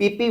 PP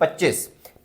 25,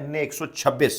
NA 126।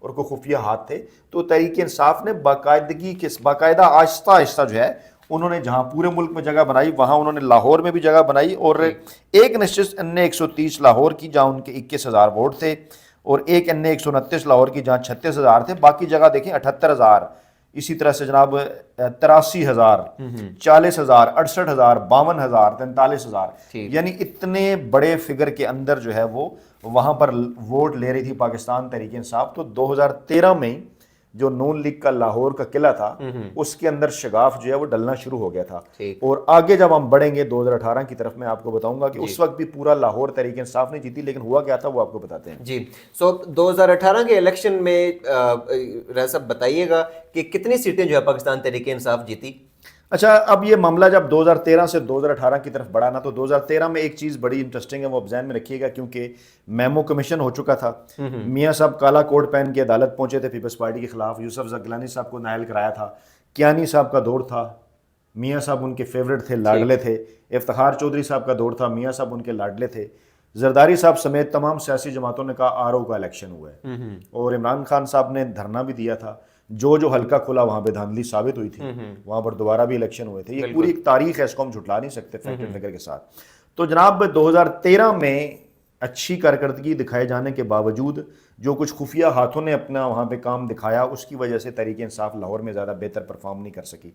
اور کوئی خفیہ ہاتھ تھے. تو تحریک انصاف نے باقاعدہ آہستہ آہستہ جو ہے انہوں نے جہاں پورے ملک میں جگہ بنائی وہاں انہوں نے لاہور میں بھی جگہ بنائی, اور ایک نشست NA-130 لاہور کی جہاں ان کے 21,000 ووٹ تھے, اور ایک NA-129 لاہور کی جہاں 36,000 تھے. باقی جگہ دیکھیں 78,000, اسی طرح سے جناب 83,000, 40,000, 68,000, 52,000, 43,000, یعنی اتنے بڑے فگر کے اندر جو ہے وہ وہاں پر ووٹ لے رہی تھی پاکستان تحریک انصاف. تو 2013 میں جو نون لیگ کا لاہور کا قلعہ تھا اس کے اندر شگاف جو ہے وہ ڈلنا شروع ہو گیا تھا. اور آگے جب ہم بڑھیں گے 2018 کی طرف میں آپ کو بتاؤں گا کہ اس وقت بھی پورا لاہور تحریک انصاف نے جیتی, لیکن ہوا کیا تھا وہ آپ کو بتاتے ہیں. جی 2018 کے الیکشن میں رائے صاحب بتائیے گا کہ کتنی سیٹیں جو ہے پاکستان تحریک انصاف جیتی؟ اچھا, اب یہ معاملہ جب 2013 سے 2018 کی طرف بڑھا نا, تو 2013 میں ایک چیز بڑی انٹرسٹنگ ہے, وہ اب ذہن میں رکھیے گا, کیونکہ میمو کمیشن ہو چکا تھا. میاں صاحب کالا کوٹ پہن کے عدالت پہنچے تھے پیپلز پارٹی کے خلاف. یوسف زگلانی صاحب کو نائل کرایا تھا. کیانی صاحب کا دور تھا, میاں صاحب ان کے فیورٹ تھے, لاڈلے تھے. افتخار چودھری صاحب کا دور تھا, میاں صاحب ان کے لاڈلے تھے. زرداری صاحب سمیت تمام سیاسی جماعتوں نے کہا RO کا الیکشن ہوا ہے, اور عمران خان صاحب نے دھرنا بھی دیا تھا. جو حلقہ کھلا وہاں پہ دھاندلی ثابت ہوئی تھی, وہاں پر دوبارہ بھی الیکشن ہوئے تھے. یہ پوری ایک تاریخ ہے, اس کو ہم جھٹلا نہیں سکتے فیکٹ اینڈ فگر کے ساتھ. تو جناب 2013 میں اچھی کارکردگی دکھائے جانے کے باوجود جو کچھ خفیہ ہاتھوں نے اپنا وہاں پہ کام دکھایا, اس کی وجہ سے تحریک انصاف لاہور میں زیادہ بہتر پرفارم نہیں کر سکی.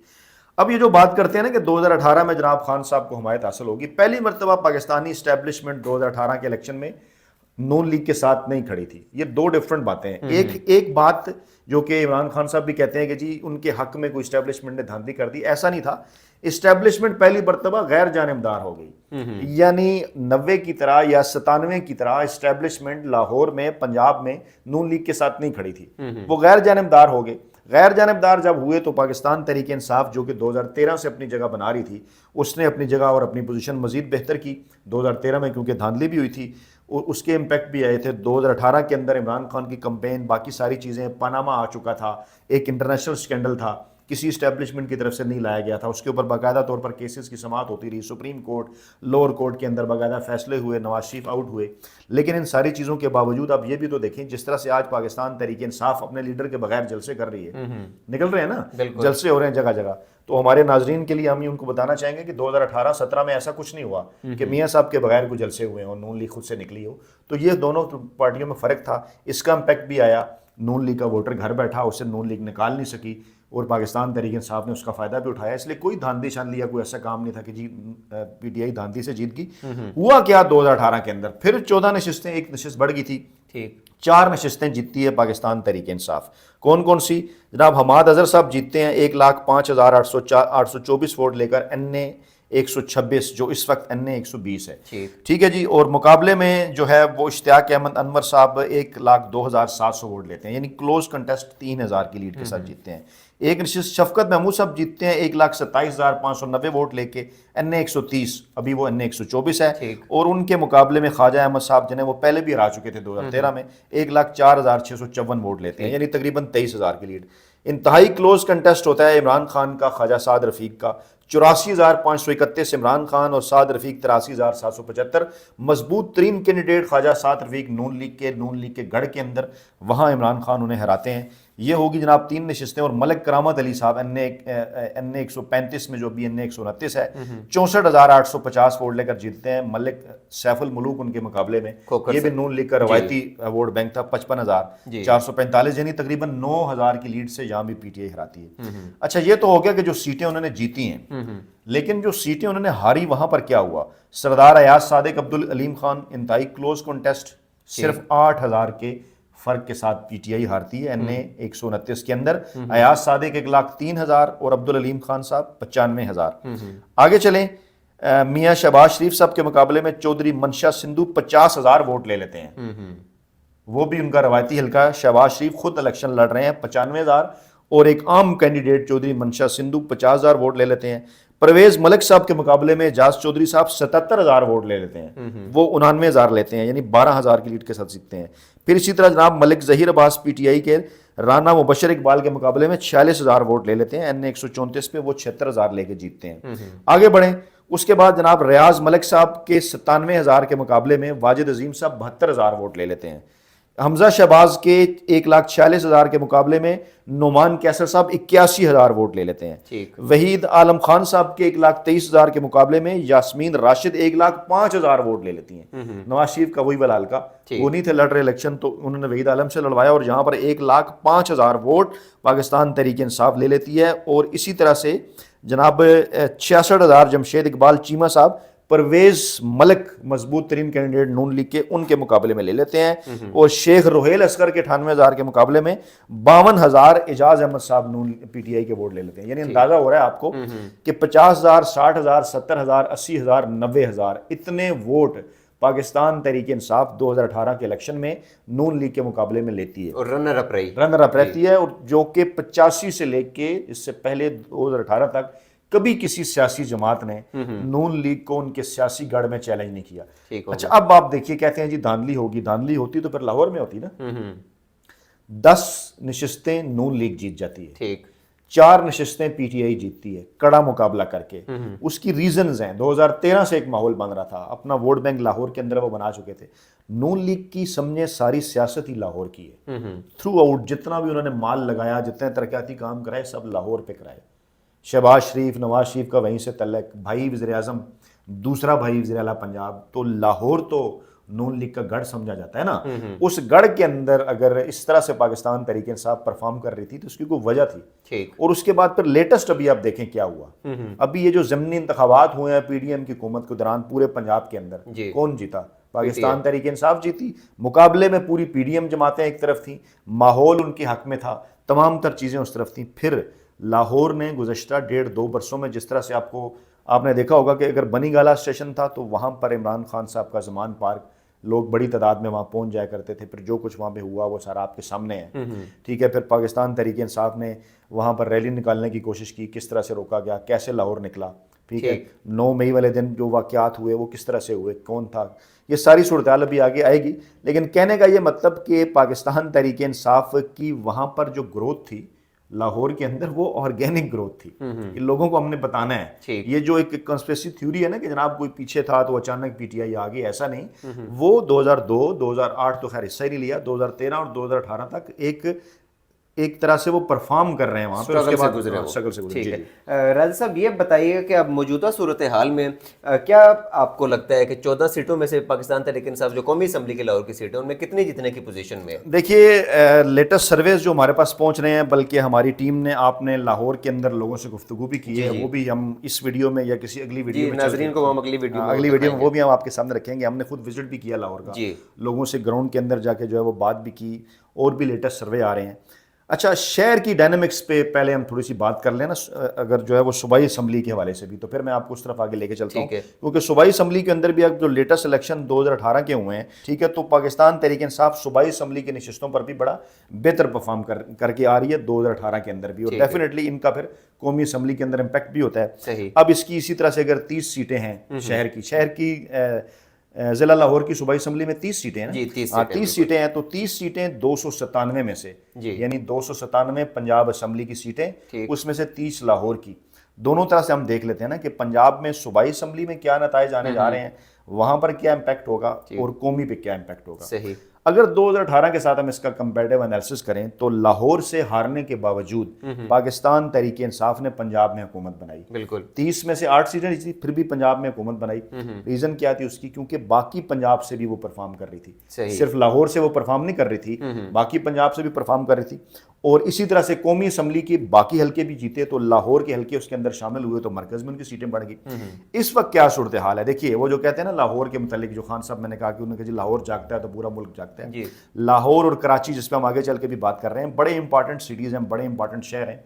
اب یہ جو بات کرتے ہیں نا کہ 2018 میں جناب خان صاحب کو حمایت حاصل ہوگی, پہلی مرتبہ پاکستانی اسٹیبلشمنٹ 2018 کے الیکشن میں نون لیگ کے ساتھ نہیں کھڑی تھی. یہ دو ڈیفرنٹ باتیں ہیں. ایک بات جو کہ عمران خان صاحب بھی کہتے ہیں کہ جی ان کے حق میں کوئی اسٹیبلشمنٹ نے دھاندلی کر دی, ایسا نہیں تھا. اسٹیبلشمنٹ پہلی مرتبہ غیر جانبدار ہو گئی, یعنی 90 کی طرح یا 97 کی طرح اسٹیبلشمنٹ لاہور میں پنجاب میں نون لیگ کے ساتھ نہیں کھڑی تھی, وہ غیر جانبدار ہو گئے. غیر جانبدار جب ہوئے تو پاکستان تحریک انصاف جو کہ 2013 سے اپنی جگہ بنا رہی تھی, اس نے اپنی جگہ اور اپنی پوزیشن مزید بہتر کی 2013 میں, کیونکہ دھاندلی بھی ہوئی تھی اور اس کے امپیکٹ بھی آئے تھے. 2018 کے اندر عمران خان کی کمپین, باقی ساری چیزیں, پاناما آ چکا تھا, ایک انٹرنیشنل سکینڈل تھا, کسی اسٹیبلشمنٹ کی طرف سے نہیں لایا گیا تھا, اس کے اوپر باقاعدہ طور پر کیسز کی سماعت ہوتی رہی, سپریم کورٹ, لوور کورٹ کے اندر باقاعدہ فیصلے ہوئے, نواز شریف آؤٹ ہوئے. لیکن ان ساری چیزوں کے باوجود اب یہ بھی تو دیکھیں جس طرح سے آج پاکستان تحریک انصاف اپنے لیڈر کے بغیر جلسے کر رہی ہے, نکل رہے ہیں نا, جلسے ہو رہے ہیں جگہ جگہ. تو ہمارے ناظرین کے لیے ہم ان کو بتانا چاہیں گے کہ 2018-17 میں ایسا کچھ نہیں ہوا کہ میاں صاحب کے بغیر کوئی جلسے ہوئے اور نون لیگ خود سے نکلی ہو. تو یہ دونوں پارٹیوں میں فرق تھا, اس کا امپیکٹ بھی آیا. نون لیگ کا ووٹر گھر بیٹھا, اسے نون لیگ نکال نہیں سکی, اور پاکستان تحریک انصاف نے اس کا فائدہ بھی اٹھایا. اس لیے کوئی دھاندلی شاندلی یا کوئی ایسا کام نہیں تھا کہ جی PTI دھاندلی سے جیت گئی. ہوا کیا 2018 کے اندر, پھر 14 نشستیں, ایک نشست بڑھ گئی تھی, 4 نشستیں جیتتی ہے پاکستان تحریک انصاف. کون کون سی؟ جناب حماد اظہر صاحب جیتتے ہیں 1,05,824 ووٹ لے کر NA-126, جو اس وقت NA-120 ہے. ٹھیک ہے جی. اور مقابلے میں جو ہے وہ اشتیاق احمد انور صاحب 1,02,700 ووٹ لیتے ہیں, یعنی کلوز کنٹیسٹ 3,000 کی لیڈ کے ساتھ جیتتے ہیں. ایک نشست شفقت محمود صاحب جیتتے ہیں 1,27,590 ووٹ لے کے NA-130, ابھی وہ NA-124 ہے. اور ان کے مقابلے میں خواجہ احمد صاحب جنہیں وہ پہلے بھی ہرا چکے تھے 2013 میں, 1,04,654 ووٹ لیتے ہیں, یعنی تقریباً 23,000 کی لیڈ. انتہائی کلوز کنٹیسٹ ہوتا ہے عمران خان کا خواجہ سعد رفیق کا, 84,531 عمران خان اور سعد رفیق 83,775. مضبوط ترین کینڈیڈیٹ خواجہ سعد رفیق نون لیگ کے گڑھ کے اندر, وہاں عمران خان انہیں ہراتے ہیں. یہ ہوگی جناب 3 نشستیں. اور ملک کرامت علی صاحب NA-135 میں جو بھی NA-129 ہے, 64,850 ووٹ لے کر جیتتے ہیں. ملک سیف الملوک ان کے مقابلے میں, یہ بھی نون لیگ کا روایتی ووٹ بینک تھا, 55,445, یعنی تقریباً 9,000 کی لیڈ سے یہاں بھی PTI ہراتی ہے. اچھا, یہ تو ہو گیا کہ جو سیٹیں انہوں نے جیتی ہیں, لیکن جو سیٹیں انہوں نے ہاری وہاں پر کیا ہوا؟ سردار ایاز صادق عبدالعلیم خان, انتہائی کلوز کنٹیسٹ, صرف 8,000 کے فرق کے ساتھ PTI ہارتی ہے NA-129 کے اندر. ایاز صادق 1,03,000 اور عبدالعلیم خان صاحب 95,000. آگے چلیں, میاں شہباز شریف صاحب کے مقابلے میں چودھری منشا سندھو 50,000 ووٹ لے لیتے ہیں. وہ بھی ان کا روایتی حلقہ. شہباز شریف خود الیکشن لڑ رہے ہیں 95,000, اور ایک عام کینڈیڈیٹ چودھری منشا سندھو 50,000 ووٹ لے لیتے ہیں. پرویز ملک صاحب کے مقابلے میں اعجاز چودھری صاحب 77,000 ووٹ لے لیتے ہیں, وہ 99,000 لیتے ہیں, یعنی 12,000 کی لیڈ کے ساتھ جیتتے ہیں. پھر اسی طرح جناب ملک ظہیر عباس PTI کے رانا مبشر اقبال کے مقابلے میں 46,000 ووٹ لے لیتے ہیں. NA-134 پہ وہ 76,000 لے کے جیتتے ہیں. آگے بڑھیں. اس کے بعد جناب ریاض ملک صاحب کے 97,000 کے مقابلے میں واجد عظیم صاحب 72,000 ووٹ لے لیتے ہیں. حمزہ شہباز کے 1,46,000 کے مقابلے میں نعمان کیسر صاحب 81,000 ووٹ لے لیتے ہیں. وحید عالم خان صاحب کے 1,23,000 کے مقابلے میں یاسمین راشد 1,05,000 ووٹ لے لیتی ہیں. نواز شریف کا وہی بلال کا وہ نہیں تھے لڑ رہے الیکشن, تو انہوں نے وحید عالم سے لڑوایا اور یہاں پر 1,05,000 ووٹ پاکستان تحریک انصاف لے لیتی ہے. اور اسی طرح سے جناب 66,000 جمشید اقبال چیمہ صاحب پرویز ملک مضبوط ترین کینڈیڈیٹ نون لیگ کے, ان کے مقابلے میں لے لیتے ہیں. اور شیخ روہیل اصغر کے 98,000 کے مقابلے میں 52,000 اعجاز احمد صاحب نون پی ٹی آئی کے ووٹ لے لیتے ہیں. یعنی اندازہ ہو رہا ہے آپ کو کہ 50,000 60,000 70,000 80,000 90,000 اتنے ووٹ پاکستان تحریک انصاف 2018 کے الیکشن میں نون لیگ کے مقابلے میں لیتی ہے اور رنر اپ رہتی ہے. اور جو کہ 85 سے لے کے اس سے پہلے 2018 تک کبھی کسی سیاسی جماعت نے نون لیگ کو ان کے سیاسی گڑھ میں چیلنج نہیں کیا. اچھا اب آپ دیکھیے, کہتے ہیں جی دھاندلی ہوگی, دھاندلی ہوتی تو پھر لاہور میں ہوتی نا. 10 نشستیں نون لیگ جیت جاتی ہے, 4 نشستیں پی ٹی آئی جیتتی ہے کڑا مقابلہ کر کے. اس کی ریزنز ہیں 2013 سے ایک ماحول بن رہا تھا, اپنا ووٹ بینک لاہور کے اندر وہ بنا چکے تھے. نون لیگ کی سمجھے ساری سیاست ہی لاہور کی ہے. تھرو آؤٹ جتنا بھی انہوں نے مال لگایا, جتنے ترقیاتی کام کرائے, سب لاہور پہ کرائے. شہباز شریف, نواز شریف کا وہیں سے تعلق, بھائی وزیر اعظم, دوسرا بھائی وزیر اعلیٰ پنجاب, تو لاہور تو نون لیگ کا گڑھ سمجھا جاتا ہے نا. اس گڑھ کے اندر اگر اس طرح سے پاکستان تحریک انصاف پرفارم کر رہی تھی تو اس کی کوئی وجہ تھی. اور اس کے بعد پھر لیٹسٹ ابھی آپ دیکھیں کیا ہوا. ابھی یہ جو ضمنی انتخابات ہوئے ہیں پی ڈی ایم کی حکومت کے دوران پورے پنجاب کے اندر, کون جیتا؟ پاکستان تحریک انصاف جیتی. مقابلے میں پوری پی ڈی ایم جماعتیں ایک طرف تھیں, ماحول ان کے حق میں تھا, تمام تر چیزیں اس طرف تھیں. پھر لاہور نے گزشتہ 1.5-2 برسوں میں جس طرح سے آپ نے دیکھا ہوگا کہ اگر بنی گالا اسٹیشن تھا تو وہاں پر عمران خان صاحب کا زمان پارک, لوگ بڑی تعداد میں وہاں پہنچ جایا کرتے تھے. پھر جو کچھ وہاں پہ ہوا وہ سارا آپ کے سامنے ہے, ٹھیک ہے. پھر پاکستان تحریک انصاف نے وہاں پر ریلی نکالنے کی کوشش کی, کس طرح سے روکا گیا, کیسے لاہور نکلا, ٹھیک ہے. 9 مئی والے دن جو واقعات ہوئے وہ کس طرح سے ہوئے, کون تھا, یہ ساری صورتحال ابھی آگے آئے گی. لیکن کہنے کا یہ مطلب کہ پاکستان تحریک انصاف کی وہاں پر جو گروتھ تھی لاہور کے اندر وہ آرگینک گروتھ تھی. لوگوں کو ہم نے بتانا ہے. یہ جو ایک کنسپریسی تھیوری ہے نا کہ جناب کوئی پیچھے تھا تو اچانک پی ٹی آئی آ گئی, ایسا نہیں. وہ 2002 2008 تو خیر حصہ ہی نہیں لیا, 2013 اور 2018 تک ایک طرح سے وہ پرفارم کر رہے ہیں وہاں پہ. اس کے بعد اسٹرگل سے گزرے. راجہ صاحب یہ بتائیے کہ اب موجودہ صورتحال میں کیا آپ کو لگتا ہے کہ 14 سیٹوں میں سے پاکستان تحریک انصاف جو قومی اسمبلی کے لاہور کی سیٹ ہے ان میں کتنی جیتنے کی پوزیشن میں ہے؟ دیکھیے لیٹسٹ سرویز جو ہمارے پاس پہنچ رہے ہیں, بلکہ ہماری ٹیم نے آپ نے لاہور کے اندر لوگوں سے گفتگو بھی کی ہے, وہ بھی ہم اس ویڈیو میں یا کسی اگلی ویڈیو میں ناظرین کو ہم اگلی ویڈیو میں وہ بھی ہم آپ کے سامنے رکھیں گے. ہم نے خود وزٹ بھی کیا لاہور کا, لوگوں سے گراؤنڈ کے اندر جا کے جو ہے وہ بات بھی کی, اور بھی لیٹسٹ سروے آ رہے ہیں. اچھا شہر کی ڈائنامکس پہ پہلے ہم تھوڑی سی بات کر لیں نا, اگر جو ہے وہ صوبائی اسمبلی کے حوالے سے بھی, تو پھر میں آپ کو اس طرف آگے لے کے چلتا ہوں. کیونکہ صوبائی اسمبلی کے اندر بھی اب جو لیٹسٹ الیکشن 2018 کے ہوئے ہیں, ٹھیک ہے, تو پاکستان تحریک انصاف صوبائی اسمبلی کی نشستوں پر بھی بڑا بہتر پرفارم کر کے آ رہی ہے 2018 کے اندر بھی, اور ڈیفینیٹلی ان کا پھر قومی اسمبلی کے اندر امپیکٹ بھی ہوتا ہے. اب اس کی اسی طرح سے اگر 30 سیٹیں ہیں شہر کی ضلع لاہور کی صوبائی اسمبلی میں 30 سیٹیں ہیں, 30 سیٹیں ہیں, تو 30 سیٹیں 297 میں سے, یعنی 297 پنجاب اسمبلی کی سیٹیں, اس میں سے 30 لاہور کی. دونوں طرح سے ہم دیکھ لیتے ہیں نا کہ پنجاب میں صوبائی اسمبلی میں کیا نتائج آنے جا رہے ہیں, وہاں پر کیا امپیکٹ ہوگا, اور قومی پہ کیا امپیکٹ ہوگا. اگر 2018 کے ساتھ ہم اس کا کمپیریٹیو انالیسس کریں تو لاہور سے ہارنے کے باوجود پاکستان تحریک انصاف نے پنجاب میں حکومت بنائی. بالکل 30 میں سے 8 سیٹیں جیتی, پھر بھی پنجاب میں حکومت بنائی. ریزن کیا تھی اس کی, کیونکہ باقی پنجاب سے بھی وہ پرفارم کر رہی تھی, صرف لاہور سے وہ پرفارم نہیں کر رہی تھی, باقی پنجاب سے بھی پرفارم کر رہی تھی. اور اسی طرح سے قومی اسمبلی کے باقی حلقے بھی جیتے, تو لاہور کے حلقے اس کے اندر شامل ہوئے تو مرکز میں ان کی سیٹیں بڑھ گئی. اس وقت کیا صورتحال ہے دیکھیے, وہ جو کہتے ہیں نا لاہور کے متعلق, جو خان صاحب میں نے کہا کہ انہوں نے کہا جی لاہور جاگتا ہے تو پورا ملک جاگتا ہے. لاہور اور کراچی جس پہ ہم آگے چل کے بھی بات کر رہے ہیں, بڑے امپارٹنٹ سٹیز ہیں, بڑے امپارٹنٹ شہر ہیں.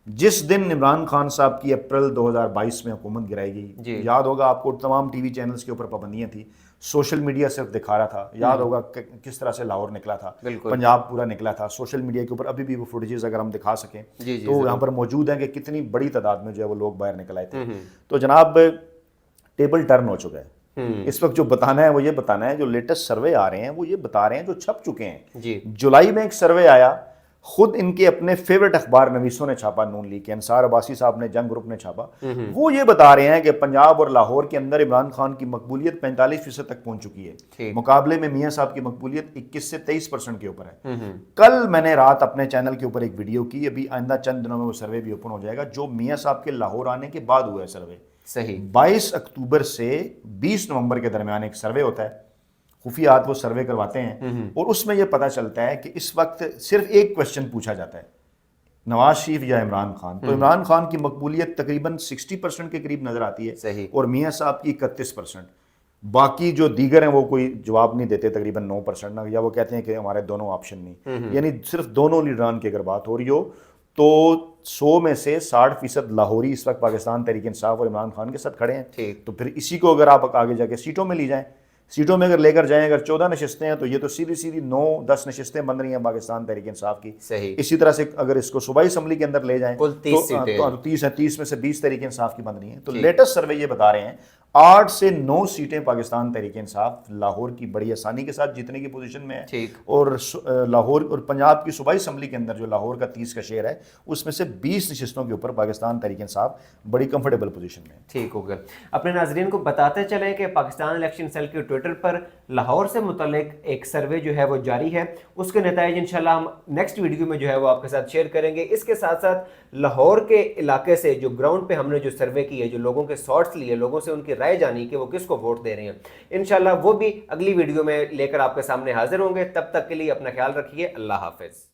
جس دن عمران خان صاحب کی اپریل 2022 میں حکومت گرائی گئی, یاد ہوگا آپ کو تمام ٹی وی چینلز کے اوپر پابندیاں تھیں, سوشل میڈیا صرف دکھا رہا تھا, یاد ہوگا کس طرح سے لاہور نکلا تھا, پنجاب پورا نکلا تھا. سوشل میڈیا کے اوپر ابھی بھی وہ فوٹیجز اگر ہم دکھا سکیں تو یہاں پر موجود ہیں کہ کتنی بڑی تعداد میں جو ہے وہ لوگ باہر نکل آئے تھے. تو جناب ٹیبل ٹرن ہو چکا ہے. اس وقت جو بتانا ہے وہ یہ بتانا ہے, جو لیٹسٹ سروے آ رہے ہیں وہ یہ بتا رہے ہیں جو چھپ چکے ہیں. جولائی میں ایک سروے آیا, خود ان کے اپنے فیورٹ اخبار نویسوں نے چھاپا، نون لیگ کے انصار عباسی صاحب نے، جنگ گروپ نے چھاپا، وہ یہ بتا رہے ہیں کہ پنجاب اور لاہور کے اندر عمران خان کی مقبولیت 45% تک پہنچ چکی ہے، مقابلے میں میاں صاحب کی مقبولیت 21 سے 23% کے اوپر ہے۔ کل میں نے رات اپنے چینل کے اوپر ایک ویڈیو کی، ابھی آئندہ چند دنوں میں وہ سروے بھی اوپن ہو جائے گا، جو میاں صاحب کے لاہور آنے کے بعد ہوا ہے سروے۔ صحیح 22 اکتوبر سے 20 نومبر کے درمیان ایک سروے ہوتا ہے، خفیات وہ سروے کرواتے ہیں، اور اس میں یہ پتہ چلتا ہے کہ اس وقت صرف ایک کوشچن پوچھا جاتا ہے، نواز شریف یا عمران خان، تو عمران خان کی مقبولیت تقریباً 60% کے قریب نظر آتی ہے، صحیح، اور میاں صاحب کی 31%۔ باقی جو دیگر ہیں وہ کوئی جواب نہیں دیتے، تقریباً 9%، یا وہ کہتے ہیں کہ ہمارے دونوں آپشن نہیں، یعنی صرف دونوں لیڈران کی اگر بات ہو رہی ہو تو 100 میں سے 60% لاہوری اس وقت پاکستان تحریک انصاف اور عمران خان کے ساتھ کھڑے ہیں۔ تو پھر اسی کو اگر آپ آگے جا کے سیٹوں میں لی جائیں، سیٹوں میں اگر لے کر جائیں، اگر 14 نشستیں ہیں تو یہ تو سیدھی 9-10 نشستیں بن رہی ہیں پاکستان تحریک انصاف کی۔ صحیح، اسی طرح سے اگر اس کو صوبائی اسمبلی کے اندر لے جائیں کل 30 سیٹیں، تو 30 ہیں، 30 میں سے 20 تحریک انصاف کی بن رہی ہیں۔ تو لیٹسٹ سروے یہ بتا رہے ہیں 8 سے 9 سیٹیں پاکستان تحریک انصاف لاہور کی بڑی آسانی کے ساتھ جیتنے کی پوزیشن میں ہے، اور لاہور اور پنجاب کی صوبائی اسمبلی کے اندر جو لاہور کا 30 کا شیئر ہے، اس میں سے 20 نشستوں کے اوپر پاکستان تحریک انصاف بڑی کمفرٹیبل پوزیشن میں ہے۔ ٹھیک ہو گیا۔ اپنے ناظرین کو بتاتے چلیں کہ پاکستان الیکشن سیل کے ٹویٹر پر لاہور سے متعلق ایک سروے جو ہے وہ جاری ہے، اس کے نتائج انشاءاللہ ہم نیکسٹ ویڈیو میں جو ہے وہ آپ کے ساتھ شیئر کریں گے۔ اس کے ساتھ ساتھ لاہور کے علاقے سے جو گراؤنڈ پہ ہم نے جو سروے کی ہے، جو لوگوں کے سارٹس لیے، لوگوں سے ان کی رائے جانی کہ وہ کس کو ووٹ دے رہے ہیں، انشاءاللہ وہ بھی اگلی ویڈیو میں لے کر آپ کے سامنے حاضر ہوں گے۔ تب تک کے لیے اپنا خیال رکھیے، اللہ حافظ۔